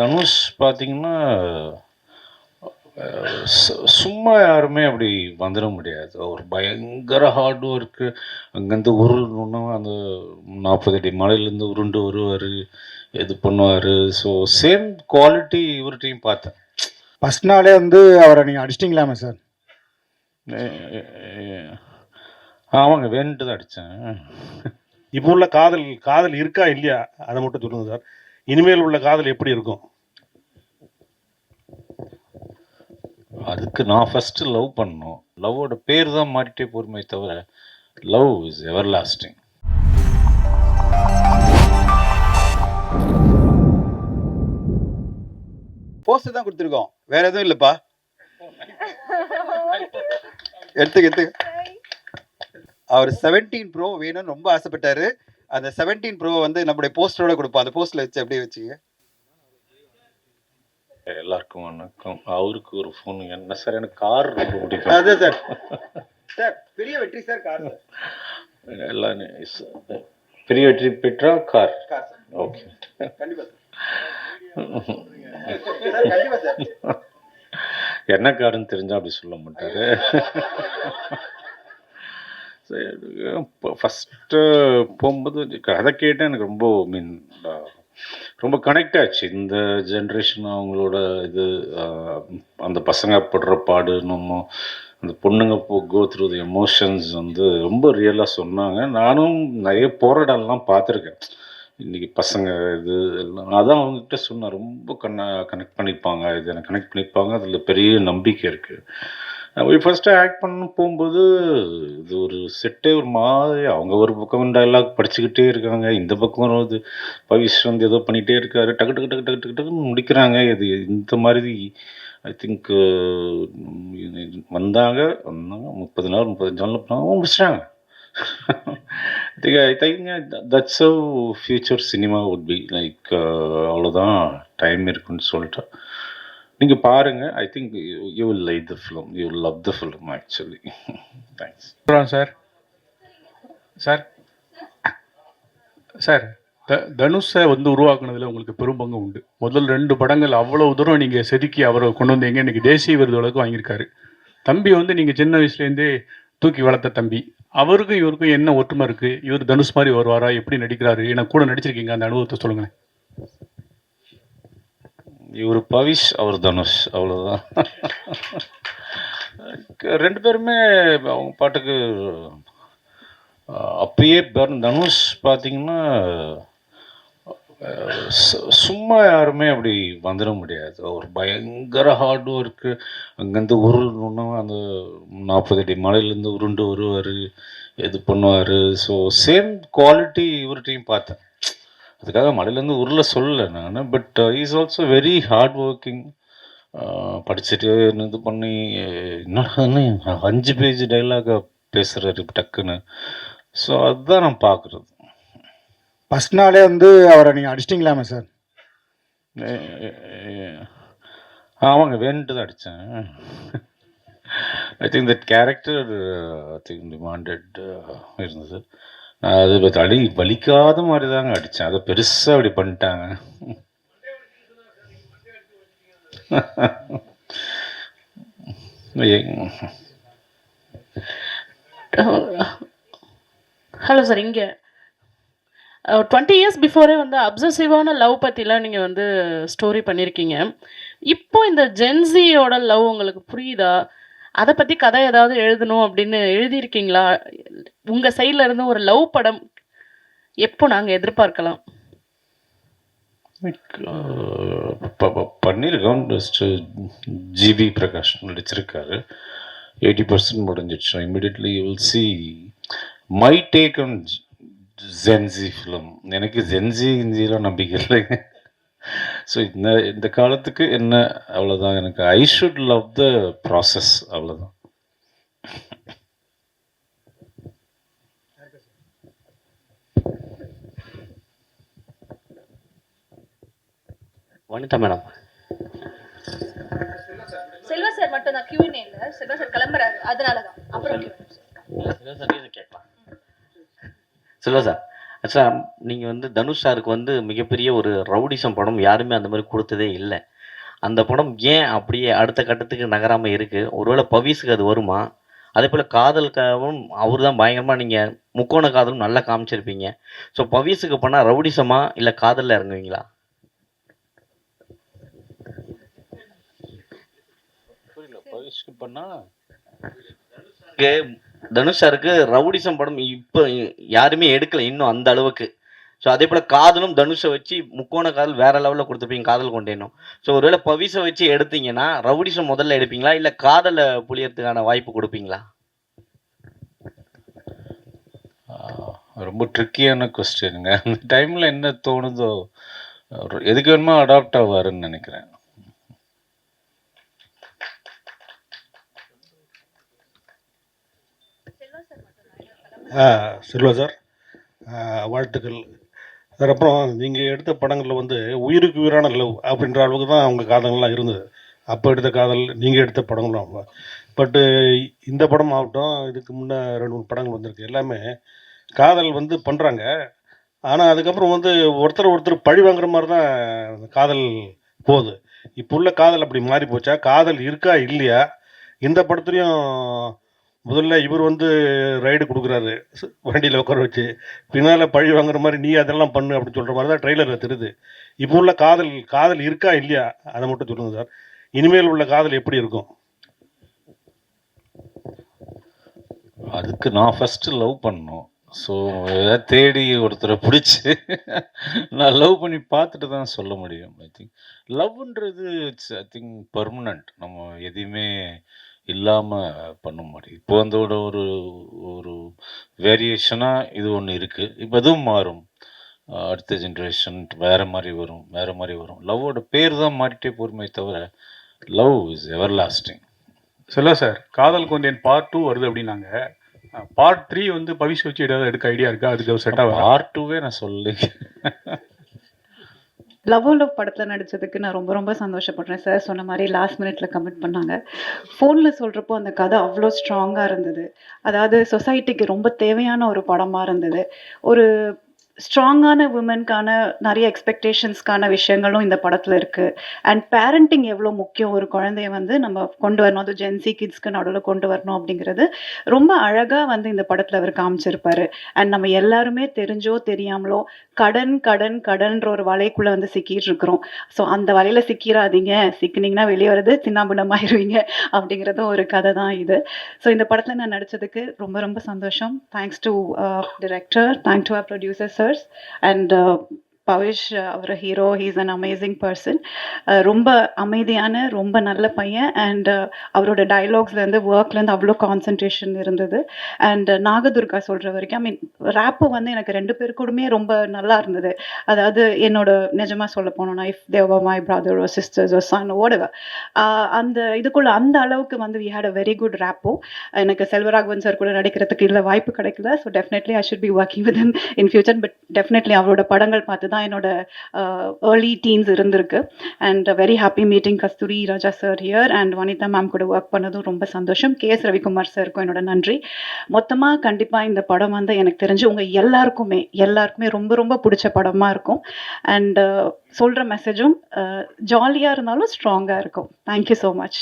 தனுஷ் பார்த்தீங்கன்னா, சும்மா யாருமே அப்படி வந்துட முடியாது. ஒரு பயங்கர ஹார்ட் ஒர்க்கு. அங்கேருந்து உருளணும்னா அந்த 40 அடி மலையிலேருந்து உருண்டு வருவார், இது பண்ணுவார். ஸோ சேம் குவாலிட்டி இவர்கிட்டையும் பார்த்தேன். ஃபர்ஸ்ட் நாளே வந்து அவரை நீங்கள் அடிச்சிட்டிங்களாமே சார்? ஆமாங்க, வேணுட்டு தான் அடித்தேன். இப்போ உள்ள காதல் இருக்கா இல்லையா அதை மட்டும் சொல்லுங்க சார். இனிமேல் உள்ள காதல் எப்படி இருக்கும்? அதுக்கு நான் ஃபஸ்ட்டு லவ் பண்ணணும். லவ்வோட பேர் தான் மாறிட்டே போருமே தவிர love is ever lasting. Poster தான் கொடுத்துருக்கோம், வேற எதுவும் இல்லைப்பா. எடுத்துக்க. அவர் 17 ப்ரோ வேணும்னு ரொம்ப ஆசைப்பட்டாரு. அந்த 17 ப்ரோ வந்து நம்முடைய போஸ்டரோட கொடுப்போம். அந்த போஸ்டர்ல வச்சு அப்படியே வச்சுக்க. எல்லாருக்கும் வணக்கம். அவருக்கு ஒரு ஃபோன். என்ன சார், எனக்கு கார் ரொம்ப பிடிக்கும். அதான் சார். சார் பெரிய வெற்றி சார், கார் எல்லாம் பெரிய வெற்றி பெற்றா கார். ஓகே, கண்டிப்பா சார், கண்டிப்பா சார். என்ன காருன்னு தெரிஞ்சா அப்படி சொல்ல மாட்டாரு. ஃபஸ்ட்டு போகும்போது கதை கேட்டால் எனக்கு ரொம்ப ரொம்ப கனெக்ட் ஆச்சு. இந்த ஜென்ரேஷன் அவங்களோட இது, அந்த பசங்க படுற பாடு, நம்ம அந்த பொண்ணுங்க கோ த்ரூ தி எமோஷன்ஸ் வந்து ரொம்ப ரியலாக சொன்னாங்க. நானும் நிறைய போராடலாம் பார்த்துருக்கேன். இன்றைக்கி பசங்க இது எல்லாம் அதான் அவங்ககிட்ட சொன்னேன். ரொம்ப கனெக்ட் பண்ணிப்பாங்க, இது எனக்கு கனெக்ட் பண்ணிப்பாங்க, அதில் பெரிய நம்பிக்கை இருக்குது. ஃபஸ்ட்டு ஆக்ட் பண்ண போகும்போது இது ஒரு செட்டே ஒரு மாதிரி, அவங்க ஒரு பக்கம் டைலாக் படிச்சுக்கிட்டே இருக்காங்க, இந்த பக்கம் இது பவிஷ் வந்து ஏதோ பண்ணிகிட்டே இருக்காரு, டக்கு டக்கு டக்கு டக்கு டக்கு டக்குன்னு முடிக்கிறாங்க. இது இந்த மாதிரி ஐ திங்க் வந்தாங்க 30 நாள் 35 நாள் முடிச்சிட்டாங்க. I think that's how future cinema would be like. அவ்வளோதான், டைம் இருக்குன்னு சொல்லிட்டு நீங்கள் பாருங்கள். I think you will like the film, you will love the film actually. Thanks sir. Sir sir தனுஷை வந்து உருவாக்குனதில் உங்களுக்கு பெரும் பங்கு உண்டு. முதல் 2 படங்கள் அவ்வளோ தூரம் நீங்கள் செதுக்கி அவரை கொண்டு வந்தீங்க. இன்றைக்கி தேசிய விருது அளவுக்கு வாங்கியிருக்காரு. தம்பி வந்து நீங்கள் சின்ன வயசுலேருந்தே தூக்கி வளர்த்த தம்பி. அவருக்கும் இவருக்கும் என்ன ஒற்றுமை இருக்குது? இவர் தனுஷ் மாதிரி வருவாரா? எப்படி நடிக்கிறாரு? எனக்கு கூட நடிச்சிருக்கீங்க, அந்த அனுபவத்தை சொல்லுங்களேன். இவர் பவிஷ், அவர் தனுஷ், அவ்வளோதான். 2 பேருமே அவங்க பாட்டுக்கு அப்பயே தனுஷ் பார்த்தீங்கன்னா சும்மா யாருமே அப்படி வந்துட முடியாது. ஒரு பயங்கர ஹார்ட் ஒர்க்கு. அங்கேருந்து உருளணும்னா அந்த 40 அடி மலையிலேருந்து உருண்டு வருவார், இது பண்ணுவார். ஸோ சேம் குவாலிட்டி இவர்கிட்டையும் பார்த்தேன். அதுக்காக மலையிலேருந்து உருள சொல்லலை நான், but is also very hard working. படிச்சுட்டு இது பண்ணி என்னன்னு 5 பேஜ் டைலாக பேசுகிறாரு டக்குன்னு. ஸோ அதுதான் நான் பார்க்குறது. ஃபர்ஸ்ட் நாளே வந்து அவரை நீங்கள் அடிச்சிட்டிங்களாமே சார்? ஆமாங்க, வேணுட்டு தான் அடித்தேன். I think that character I think demanded இருந்தது. நான் அது வலிக்காத மாதிரி தாங்க அடித்தேன். அதை பெருசாக அப்படி பண்ணிட்டாங்க. Hello sir. இங்கே 20 இயர்ஸ் பிஃபோரே வந்து அப்சசிவான லவ் பற்றிலாம் நீங்கள் வந்து ஸ்டோரி பண்ணியிருக்கீங்க. இப்போ இந்த ஜென்சியோட லவ் உங்களுக்கு புரியுதா? அதை பற்றி கதை ஏதாவது எழுதணும் அப்படின்னு எழுதியிருக்கீங்களா? உங்கள் சைடில் இருந்து ஒரு லவ் படம் எப்போ நாங்கள் எதிர்பார்க்கலாம்? பண்ணியிருக்கோம். ஜிபி பிரகாஷ் நடிச்சிருக்காரு. 80% முடிஞ்சிடுச்சு. Immediately you will see my take on Gen Z film. எனக்கு ஜென்சி ஹிந்தியெலாம் நம்பிக்கை இல்லைங்க. ஸோ இந்த காலத்துக்கு என்ன, அவ்வளோதான். எனக்கு I should love the process, அவ்வளோதான். வனிதா மேடம். செல்வா சார் மட்டும் தான் Q&A இல்ல. செல்வா சார் கிளம்புறாரு, அதனால தான். அப்புறம் செல்வா சார், சார் நீங்கள் வந்து தனுஷ் சாருக்கு வந்து மிகப்பெரிய ஒரு ரவுடிசம் படம் யாருமே அந்த மாதிரி கொடுத்ததே இல்லை. அந்த படம் ஏன் அப்படியே அடுத்த கட்டத்துக்கு நகராமல் இருக்குது? ஒருவேளை பவிஸுக்கு அது வருமா? அதே போல் காதலுக்காகவும் அவர் தான் பயங்கரமாக நீங்கள் முக்கோண காதலும் நல்லா காமிச்சிருப்பீங்க. ஸோ பவிஸுக்கு பண்ணால் ரவுடிசமா இல்லை காதலில் இறங்குவீங்களா? பவிஷ்க்கு பண்ணா தனுஷ் சாருக்கு ரவுடிசம் படம் இப்போ யாருமே எடுக்கல இன்னும் அந்த அளவுக்கு. ஸோ அதே போல் காதலும் தனுஷை வச்சு முக்கோண காதல் வேற லெவலில் கொடுத்துருப்பீங்க காதல் கொண்டேனும். ஸோ ஒருவேளை பவிஸை வச்சு எடுத்தீங்கன்னா ரவுடிசம் முதல்ல எடுப்பீங்களா இல்லை காதலை புளியறதுக்கான வாய்ப்பு கொடுப்பீங்களா? ரொம்ப ட்ரிக்கியான கொஸ்டினுங்க. அந்த டைமில் என்ன தோணுதோ எதுக்கு வேணுமோ அடாப்ட் ஆவாருன்னு நினைக்கிறேன். செல்வா சார், வாழ்த்துக்கள் சார். அப்புறம் நீங்கள் எடுத்த படங்களில் வந்து உயிருக்கு உயிரான லவ் அப்படின்ற அளவுக்கு தான் அவங்க காதல்கள்லாம் இருந்தது. அப்போ எடுத்த காதல், நீங்கள் எடுத்த படங்களும். பட்டு இந்த படம் ஆகட்டும், இதுக்கு முன்னே 2-3 படங்கள் வந்திருக்கு. எல்லாமே காதல் வந்து பண்ணுறாங்க. ஆனால் அதுக்கப்புறம் வந்து ஒருத்தர் பழி வாங்குற மாதிரி தான் காதல் போகுது. இப்போ உள்ள காதல் அப்படி மாறி போச்சா? காதல் இருக்கா இல்லையா? இந்த படத்துலையும் முதல்ல இவர் வந்து ரைடு கொடுக்குறாரு வண்டியில் உட்கார வச்சு, பின்னால் பழி வாங்குற மாதிரி நீ அதெல்லாம் பண்ணு அப்படின்னு சொல்கிற மாதிரி தான் ட்ரெய்லரில் தெரியுது. இப்போ உள்ள காதல் இருக்கா இல்லையா அதை மட்டும் சொல்லுங்கள் சார். இனிமேல் உள்ள காதல் எப்படி இருக்கும்? அதுக்கு நான் ஃபஸ்ட்டு லவ் பண்ணணும். ஸோ ஏதாவது தேடி ஒருத்தரை பிடிச்சி நான் லவ் பண்ணி பார்த்துட்டு தான் சொல்ல முடியும். ஐ திங்க் லவ்ன்றது இட்ஸ் ஐ திங்க் பர்மனண்ட். நம்ம எதையுமே இல்லாமல் பண்ண முடியும். இப்போ வந்து ஒரு ஒரு வேரியேஷனாக இது ஒன்று இருக்குது. இப்போ அதுவும் மாறும். அடுத்த ஜென்ரேஷன் வேறு மாதிரி வரும். லவ்வோட பேர் தான் மாறிட்டே போருமே தவிர லவ் இஸ் எவர் லாஸ்டிங். சொல்ல சார், காதல் கொண்டேன் பார்ட் 2 வருது அப்படின்னாங்க. பார்ட் 3 வந்து பவிஷ் வச்சு ஏதாவது எடுக்க ஐடியா இருக்கா? அதுக்கு செட் ஆகும். பார்ட் 2வே நான் சொல்லி லவ் படத்தில் நடித்ததுக்கு நான் ரொம்ப ரொம்ப சந்தோஷப்படுறேன் சார். சொன்ன மாதிரி லாஸ்ட் மினிட்ல கமெண்ட் பண்ணாங்க. ஃபோனில் சொல்கிறப்போ அந்த கதை அவ்வளோ ஸ்ட்ராங்காக இருந்தது. அதாவது சொசைட்டிக்கு ரொம்ப தேவையான ஒரு படமாக இருந்தது. ஒரு ஸ்ட்ராங்கான உமனுக்கான நிறைய எக்ஸ்பெக்டேஷன்ஸ்க்கான விஷயங்களும் இந்த படத்தில் இருக்குது. அண்ட் பேரண்டிங் எவ்வளோ முக்கியம், ஒரு குழந்தைய வந்து நம்ம கொண்டு வரணும், அது ஜென்சி கிட்ஸ்க்கு நடுவில் கொண்டு வரணும் அப்படிங்கிறது ரொம்ப அழகாக வந்து இந்த படத்தில் அவர் காமிச்சிருப்பாரு. அண்ட் நம்ம எல்லாருமே தெரிஞ்சோ தெரியாமலோ கடன்ற ஒரு வலைக்குள்ளே வந்து சிக்கிட்டு இருக்கிறோம். ஸோ அந்த வலையில் சிக்கிடாதீங்க, சிக்கினீங்கன்னா வெளியே வருது சின்னாபின்னமாயிருவீங்க அப்படிங்கிறதும் ஒரு கதை தான் இது. ஸோ இந்த படத்தில் நான் நடித்ததுக்கு ரொம்ப ரொம்ப சந்தோஷம். Thanks to director, thank to our producer and Pavish our hero, he's an amazing person. ரொம்ப அமைதியான ரொம்ப நல்ல பையன். அண்ட் அவரோட டைலாக்ஸ்லேருந்து ஒர்க்லேருந்து அவ்வளோ கான்சன்ட்ரேஷன் இருந்தது. அண்ட் நாகதுர்கா சொல்கிற வரைக்கும் ஐ மீன் ரேப்பு வந்து எனக்கு 2 பேர் கூடமே ரொம்ப நல்லா இருந்தது. அதாவது என்னோட நிஜமாக சொல்ல போனோன்னா, if they're my brother or sisters or son or whatever, அந்த இதுக்குள்ள அந்த அளவுக்கு வந்து we had a very good rapport. எனக்கு செல்வராகவன் சார் கூட நடிக்கிறதுக்கு இல்லை வாய்ப்பு கிடைக்கல. So definitely I should be working with him in future. But definitely அவரோட படங்கள் பார்த்து தான் என்னோட ஏர்லி டீன்ஸ் இருந்திருக்கு. And very happy meeting Kasthuri Raja sir here. And Vanitha ma'am கூட ஒர்க் பண்ணதும் ரொம்ப சந்தோஷம். கேஎஸ் ரவிக்குமார் சாருக்கும் என்னோட நன்றி. மொத்தமாக கண்டிப்பாக இந்த படம் வந்து எனக்கு தெரிஞ்சு உங்கள் எல்லாருக்குமே ரொம்ப ரொம்ப பிடிச்ச படமாக இருக்கும். அண்ட் சொல்கிற மெசேஜும் ஜாலியாக இருந்தாலும் ஸ்ட்ராங்காக இருக்கும். Thank you so much.